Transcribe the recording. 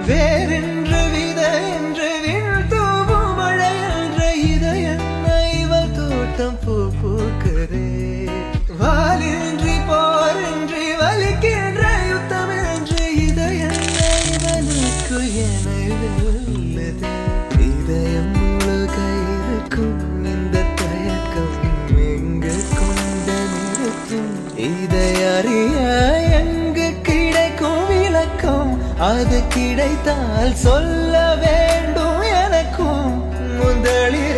வேறென்று வித என்று வீழ்த்தூவும் மழை என்ற இதயன்னை இவள் தோட்டம் பூ பூக்குதே வாலின்றி போரின்றி வலிக்கின்ற யுத்தம் என்று இதயன்னை இவனுக்கு என வெல்லுதே இதயம் முழுக இருக்கும் இந்த தயக்கம் எங்கு கொண்டு நிறுத்தும் இதை அறிய எங்கு கிடைக்கும் விளக்கம் அது கிடைத்தால் சொல்ல வேண்டும் எனக்கும் முதலில்